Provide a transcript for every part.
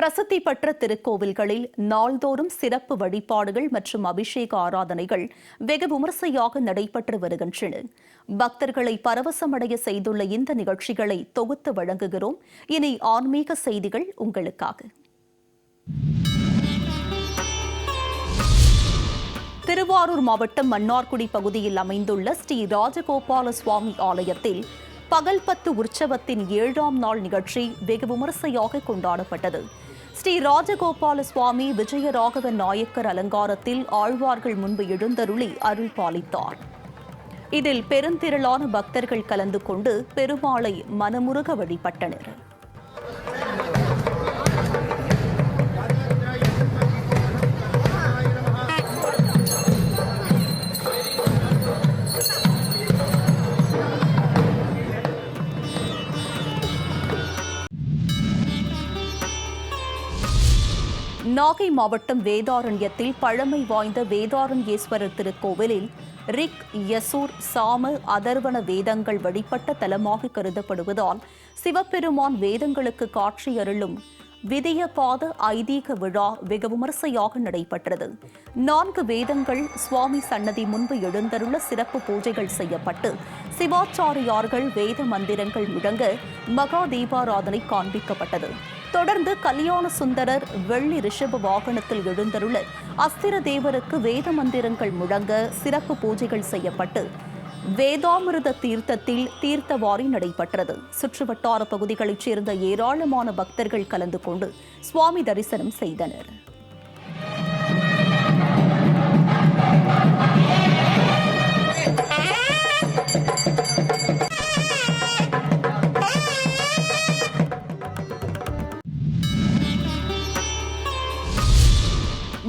பிரசித்தி பெற்ற திருக்கோவில்களில் நாள்தோறும் சிறப்பு வழிபாடுகள் மற்றும் அபிஷேக ஆராதனைகள் வெகு விமரிசையாக நடைபெற்று வருகின்றன. பக்தர்களை பரவசமடைய செய்துள்ள இந்த நிகழ்ச்சிகளை தொகுத்து வழங்குகிறோம். இனி ஆன்மீக செய்திகள் உங்களுக்காக. திருவாரூர் மாவட்டம் மன்னார்குடி பகுதியில் அமைந்துள்ள ஸ்ரீ ராஜகோபால சுவாமி ஆலயத்தில் பகல் 10 உற்சவத்தின் 7ஆம் நாள் நிகழ்ச்சி வெகு விமரிசையாக கொண்டாடப்பட்டது. ஸ்ரீ ராஜகோபால சுவாமி விஜயராகவ நாயக்கர் அலங்காரத்தில் ஆழ்வார்கள் முன்பு எழுந்தருளி அருள் பாலித்தார். இதில் பெருந்திரளான பக்தர்கள் கலந்து கொண்டு பெருமாளை மனமுருக வழிபட்டனர். நாகை மாவட்டம் வேதாரண்யத்தில் பழமை வாய்ந்த வேதாரண்யேஸ்வரர் திருக்கோவிலில் ரிக், யசூர், சாம, அதர்வன வேதங்கள் வழிபட்ட தலமாக கருதப்படுவதால் சிவபெருமான் வேதங்களுக்கு காட்சி அருளும் விதியபாத ஐதீக விழா வெகு விமரிசையாக நடைபெற்றது. 4 வேதங்கள் சுவாமி சன்னதி முன்பு எழுந்தருள சிறப்பு பூஜைகள் செய்யப்பட்டு சிவாச்சாரியார்கள் வேத மந்திரங்கள் முழங்க மகா தீபாராதனை காண்பிக்கப்பட்டது. தொடர்ந்து கல்யாண சுந்தரர் வெள்ளி ரிஷப வாகனத்தில் எழுந்தருள அஸ்திர தேவருக்கு வேத மந்திரங்கள் முழங்க சிறப்பு பூஜைகள் செய்யப்பட்டு வேதாமிருத தீர்த்தத்தில் தீர்த்தவாரி நடைபெற்றது. சுற்றுவட்டார பகுதிகளைச் சேர்ந்த ஏராளமான பக்தர்கள் கலந்து கொண்டு சுவாமி தரிசனம் செய்தனர்.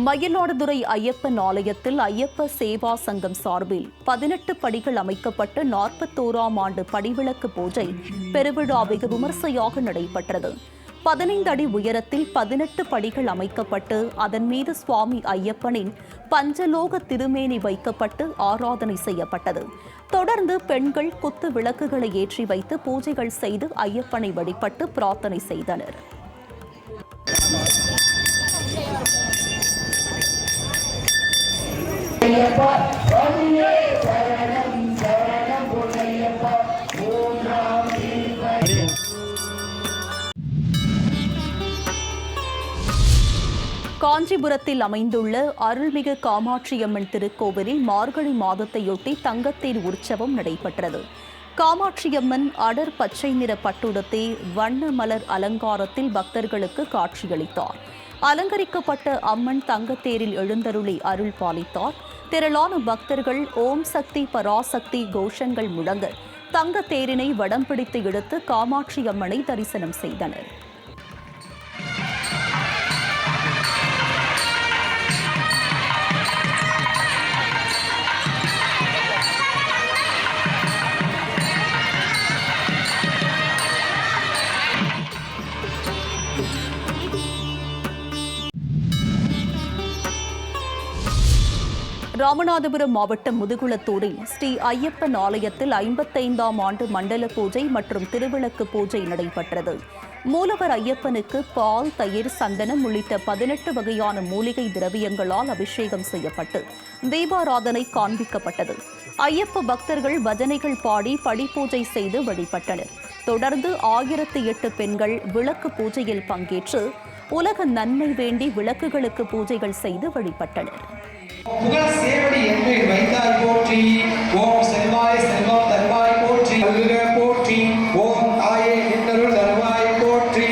மயிலாடுதுறை ஐயப்பன் ஆலயத்தில் ஐயப்ப சேவா சங்கம் சார்பில் 18 படிகள் அமைக்கப்பட்டு 41ஆம் ஆண்டு படிவிளக்கு பூஜை பெருவிழா வெகு விமரிசையாக நடைபெற்றது. 15 அடி உயரத்தில் 18 படிகள் அமைக்கப்பட்டு அதன் மீது சுவாமி ஐயப்பனின் பஞ்சலோக திருமேனி வைக்கப்பட்டு ஆராதனை செய்யப்பட்டது. தொடர்ந்து பெண்கள் குத்து விளக்குகளை ஏற்றி வைத்து பூஜைகள் செய்து ஐயப்பனை வழிபட்டு பிரார்த்தனை செய்தனர். காஞ்சிபுரத்தில் அமைந்துள்ள அருள்மிகு காமாட்சியம்மன் திருக்கோவிலில் மார்கழி மாதத்தையொட்டி தங்கத்தேர் உற்சவம் நடைபெற்றது. காமாட்சியம்மன் அடர் பச்சை நிற பட்டுடுத்தி வண்ண மலர் அலங்காரத்தில் பக்தர்களுக்கு காட்சியளித்தார். அலங்கரிக்கப்பட்ட அம்மன் தங்கத்தேரில் எழுந்தருளி அருள் பாலித்தார். திரளான பக்தர்கள் ஓம் சக்தி பராசக்தி கோஷங்கள் முழங்க தங்கத்தேரினை வடம் பிடித்து இழுத்து காமாட்சி அம்மனை தரிசனம் செய்தனர். ராமநாதபுரம் மாவட்டம் முதுகுளத்தூரில் ஸ்ரீ ஐயப்பன் ஆலயத்தில் 55ஆம் ஆண்டு மண்டல பூஜை மற்றும் திருவிளக்கு பூஜை நடைபெற்றது. மூலவர் ஐயப்பனுக்கு பால், தயிர், சந்தனம் உள்ளிட்ட 18 வகையான மூலிகை திரவியங்களால் அபிஷேகம் செய்யப்பட்டு தீபாராதனை காண்பிக்கப்பட்டது. ஐயப்ப பக்தர்கள் பஜனைகள் பாடி படிப்பூஜை செய்து வழிபட்டனர். தொடர்ந்து 1008 பெண்கள் விளக்கு பூஜையில் பங்கேற்று உலக நன்மை வேண்டி விளக்குகளுக்கு பூஜைகள் செய்து வழிபட்டனர். புகழ் சேவடி என்று வைத்தாய் போற்றி, ஓம் செல்வாய் செல்வம் தருவாய் போற்றி, அருக போற்றி, ஓம் ஆயே என்னருள் தருவாய் போற்றி.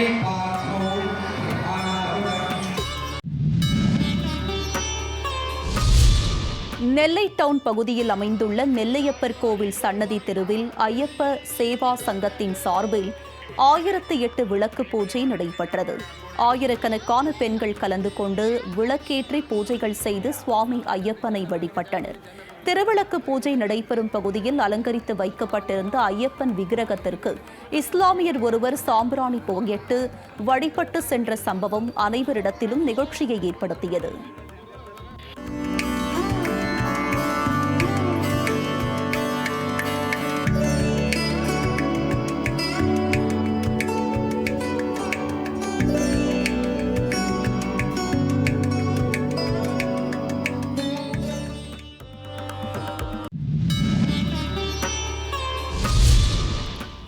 நெல்லை டவுன் பகுதியில் அமைந்துள்ள நெல்லையப்பர் கோவில் சன்னதி தெருவில் ஐயப்ப சேவா சங்கத்தின் சார்பில் 1008 விளக்கு பூஜை நடைபெற்றது. ஆயிரக்கணக்கான பெண்கள் கலந்து கொண்டு விளக்கேற்றி பூஜைகள் செய்து சுவாமி ஐயப்பனை வழிபட்டனர். திருவிளக்கு பூஜை நடைபெறும் பகுதியில் அலங்கரித்து வைக்கப்பட்டிருந்த ஐயப்பன் விக்கிரகத்திற்கு இஸ்லாமியர் ஒருவர் சாம்பிராணி புகையிட்டு வழிபட்டு சென்ற சம்பவம் அனைவரிடத்திலும் நிகழ்ச்சியை ஏற்படுத்தியது.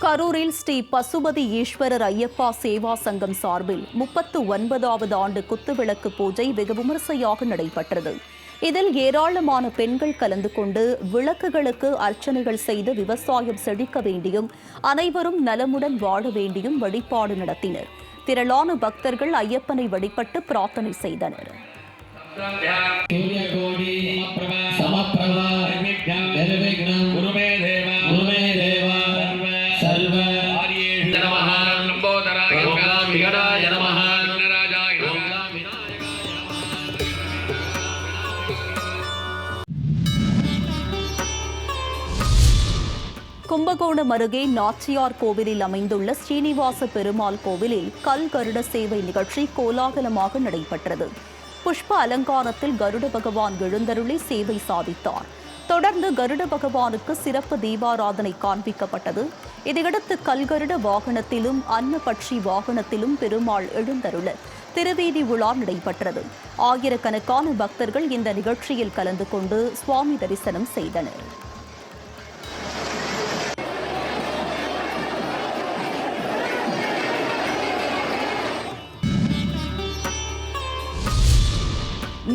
கரூரில் ஸ்ரீ பசுபதி ஈஸ்வரர் ஐயப்பா சேவா சங்கம் சார்பில் 39வது ஆண்டு குத்துவிளக்கு பூஜை வெகு விமரிசையாக நடைபெற்றது. இதில் ஏராளமான பெண்கள் கலந்து கொண்டு விளக்குகளுக்கு அர்ச்சனைகள் செய்து விவசாயம் செழிக்க வேண்டியும் அனைவரும் நலமுடன் வாழ வேண்டியும் வழிபாடு நடத்தினர். திரளான பக்தர்கள் ஐயப்பனை வழிபட்டு பிரார்த்தனை செய்தனர். கும்பகோணம் அருகே நாச்சியார் கோவிலில் அமைந்துள்ள ஸ்ரீனிவாச பெருமாள் கோவிலில் கல் கருட சேவை நிகழ்ச்சி கோலாகலமாக நடைபெற்றது. புஷ்ப அலங்காரத்தில் கருட பகவான் எழுந்தருளி சேவை சாதித்தார். தொடர்ந்து கருட பகவானுக்கு சிறப்பு தீபாராதனை காண்பிக்கப்பட்டது. இதையடுத்து கல்கருட வாகனத்திலும் அன்னபட்சி வாகனத்திலும் பெருமாள் எழுந்தருள திருவீதி உலா நடைபெற்றது. ஆயிரக்கணக்கான பக்தர்கள் இந்த நிகழ்ச்சியில் கலந்து கொண்டு சுவாமி தரிசனம் செய்தனர்.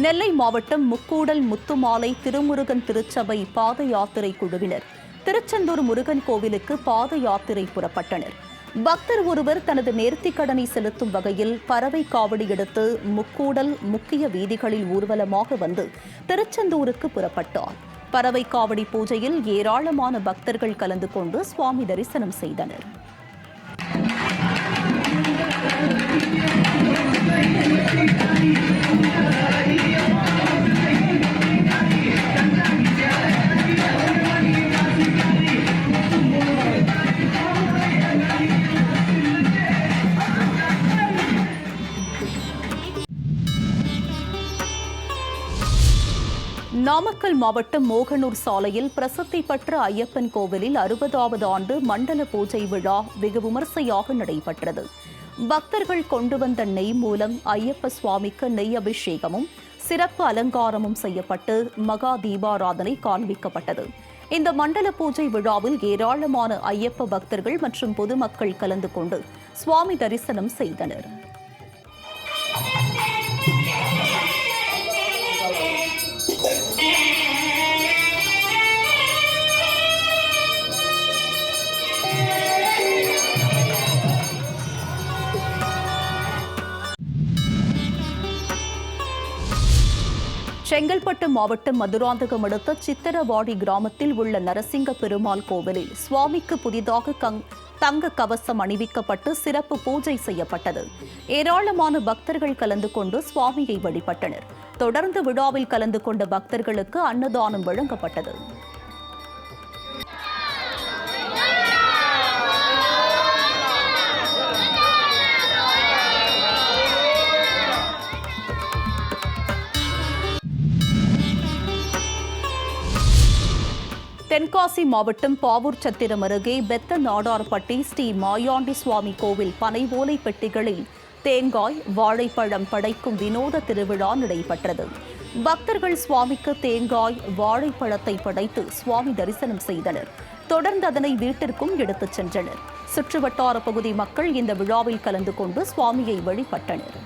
நெல்லை மாவட்டம் முக்கூடல் முத்துமாலை திருமுருகன் திருச்சபை பாத யாத்திரை குழுவினர் திருச்செந்தூர் முருகன் கோவிலுக்கு பாத யாத்திரை புறப்பட்டனர். பக்தர் ஒருவர் தனது நேர்த்திக்கடனை செலுத்தும் வகையில் பறவை காவடி எடுத்து முக்கூடல் முக்கிய வீதிகளில் ஊர்வலமாக வந்து திருச்செந்தூருக்கு புறப்பட்டார். பறவை காவடி பூஜையில் ஏராளமான பக்தர்கள் கலந்து கொண்டு சுவாமி தரிசனம் செய்தனர். நாமக்கல் மாவட்டம் மோகனூர் சாலையில் பிரசித்தி பெற்ற ஐயப்பன் கோவிலில் 60வது ஆண்டு மண்டல பூஜை விழா வெகு விமரிசையாக நடைபெற்றது. பக்தர்கள் கொண்டு வந்த நெய் மூலம் ஐயப்ப சுவாமிக்கு நெய் அபிஷேகமும் சிறப்பு அலங்காரமும் செய்யப்பட்டு மகா தீபாராதனை காண்பிக்கப்பட்டது. இந்த மண்டல பூஜை விழாவில் ஏராளமான ஐயப்ப பக்தர்கள் மற்றும் பொதுமக்கள் கலந்து கொண்டு சுவாமி தரிசனம் செய்தனர். செங்கல்பட்டு மாவட்டம் மதுராந்தகம் அடுத்த சித்திரவாடி கிராமத்தில் உள்ள நரசிங்க பெருமாள் கோவிலில் சுவாமிக்கு புதிதாக தங்க கவசம் அணிவிக்கப்பட்டு சிறப்பு பூஜை செய்யப்பட்டது. ஏராளமான பக்தர்கள் கலந்து கொண்டு சுவாமியை வழிபட்டனர். தொடர்ந்து விழாவில் கலந்து கொண்ட பக்தர்களுக்கு அன்னதானம் வழங்கப்பட்டது. தென்காசி மாவட்டம் பாவூர் சத்திரம் அருகே பெத்த நாடார்பட்டி ஸ்ரீ மாயாண்டி சுவாமி கோவில் பனை ஓலை பெட்டிகளில் தேங்காய் வாழைப்பழம் படைக்கும் வினோத திருவிழா நடைபெற்றது. பக்தர்கள் சுவாமிக்கு தேங்காய் வாழைப்பழத்தை படைத்து சுவாமி தரிசனம் செய்தனர். தொடர்ந்து அதனை வீட்டிற்கும் எடுத்துச் சென்றனர். சுற்றுவட்டார பகுதி மக்கள் இந்த விழாவில் கலந்து கொண்டு சுவாமியை வழிபட்டனர்.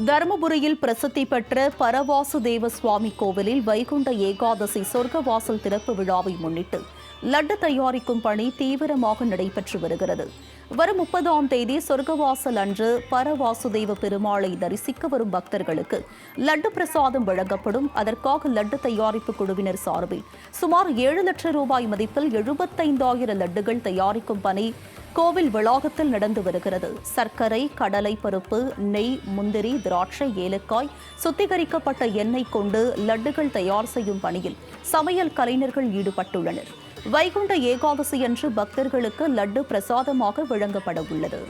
தருமபுரியில் பிரசித்தி பெற்ற பரவாசுதேவ சுவாமி கோவிலில் வைகுண்ட ஏகாதசி சொர்க்கவாசல் திறப்பு விழாவை முன்னிட்டு லட்டு தயாரிக்கும் பணி தீவிரமாக நடைபெற்று வருகிறது. வரும் 30ஆம் தேதி சொர்க்கவாசல் அன்று பரவாசுதேவ பெருமாளை தரிசிக்க வரும் பக்தர்களுக்கு லட்டு பிரசாதம் வழங்கப்படும். அதற்காக லட்டு தயாரிப்பு குழுவினர் சார்பில் சுமார் 7 லட்சம் ரூபாய் மதிப்பில் 75,000 லட்டுகள் தயாரிக்கும் பணி கோவில் வளாகத்தில் நடந்து வருகிறது. சர்க்கரை, கடலை பருப்பு, நெய், முந்திரி, திராட்சை, ஏலக்காய், சுத்திகரிக்கப்பட்ட எண்ணெய் கொண்டு லட்டுகள் தயார் செய்யும் பணியில் சமையல் கலைஞர்கள் ஈடுபட்டுள்ளனர். வைகுண்ட ஏகாதசி அன்று பக்தர்களுக்கு லட்டு பிரசாதமாக வழங்கப்பட உள்ளது.